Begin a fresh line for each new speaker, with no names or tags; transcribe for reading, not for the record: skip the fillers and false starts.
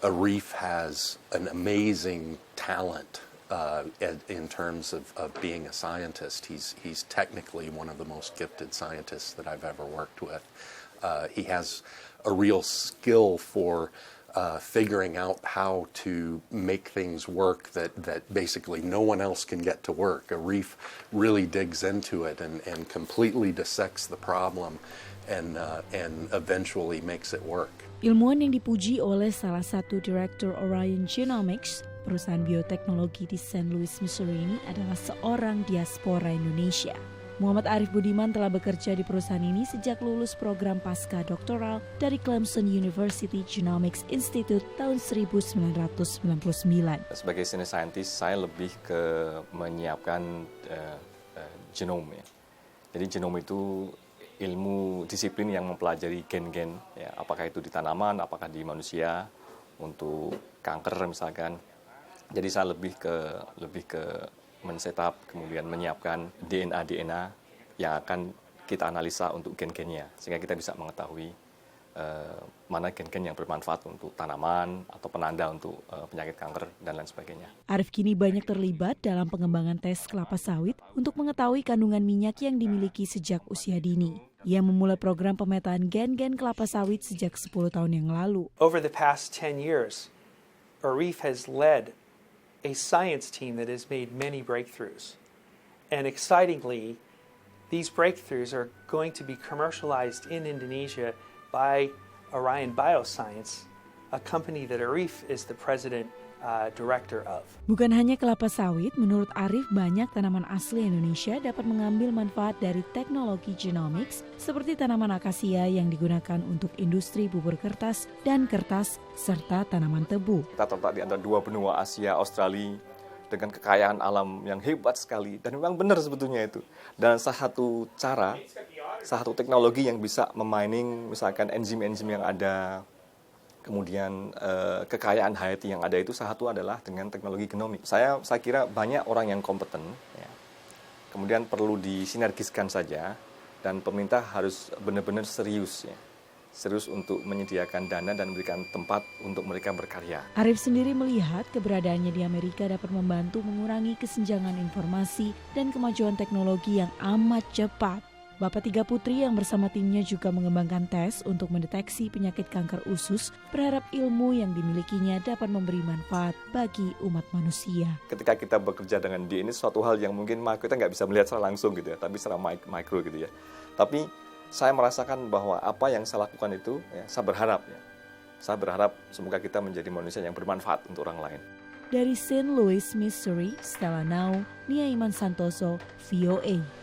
Arif has an amazing talent in terms of being a scientist. He's technically one of the most gifted scientists that I've ever worked with. He has a real skill for figuring out how to make things work that basically no one else can get to work. Arif really digs into it and completely dissects the problem and eventually makes it work.
Ilmuwan yang dipuji oleh salah satu direktur Orion Genomics, perusahaan bioteknologi di St. Louis, Missouri ini adalah seorang diaspora Indonesia. Muhammad Arif Budiman telah bekerja di perusahaan ini sejak lulus program pasca doktoral dari Clemson University Genomics Institute tahun 1999.
Sebagai senior scientist, saya lebih ke menyiapkan genom ya. Jadi genom itu ilmu disiplin yang mempelajari gen-gen, ya, apakah itu di tanaman, apakah di manusia, untuk kanker misalkan. Jadi saya lebih ke men-setup, kemudian menyiapkan DNA yang akan kita analisa untuk gen-gennya, sehingga kita bisa mengetahui mana gen-gen yang bermanfaat untuk tanaman atau penanda untuk penyakit kanker dan lain sebagainya.
Arif kini banyak terlibat dalam pengembangan tes kelapa sawit untuk mengetahui kandungan minyak yang dimiliki sejak usia dini. Ia memulai program pemetaan gen-gen kelapa sawit sejak 10 tahun yang lalu.
Over the past 10 years, Arif has led a science team that has made many breakthroughs. And excitingly, these breakthroughs are going to be commercialized in Indonesia by Orion Bioscience, a company that Arif is the president director of.
Bukan hanya kelapa sawit, menurut Arif banyak tanaman asli Indonesia dapat mengambil manfaat dari teknologi genomics seperti tanaman akasia yang digunakan untuk industri bubur kertas dan kertas serta tanaman tebu.
Kita terletak di antara dua benua Asia, Australia, dengan kekayaan alam yang hebat sekali, dan memang benar sebetulnya itu. Dan salah satu teknologi yang bisa memining misalkan enzim-enzim yang ada, kemudian kekayaan hayati yang ada itu salah satu adalah dengan teknologi genomik. Saya kira banyak orang yang kompeten, ya. Kemudian perlu disinergiskan saja, dan pemerintah harus benar-benar serius, ya. Serius untuk menyediakan dana dan memberikan tempat untuk mereka berkarya.
Arif sendiri melihat keberadaannya di Amerika dapat membantu mengurangi kesenjangan informasi dan kemajuan teknologi yang amat cepat. Bapak 3 putri yang bersama timnya juga mengembangkan tes untuk mendeteksi penyakit kanker usus, berharap ilmu yang dimilikinya dapat memberi manfaat bagi umat manusia.
Ketika kita bekerja dengan DNA, suatu hal yang mungkin kita nggak bisa melihat secara langsung gitu ya, tapi secara mikro gitu ya. Tapi saya merasakan bahwa apa yang saya lakukan itu, ya, saya berharap semoga kita menjadi manusia yang bermanfaat untuk orang lain.
Dari St. Louis, Missouri, Stella Nau, Nia Iman Santoso, VOA.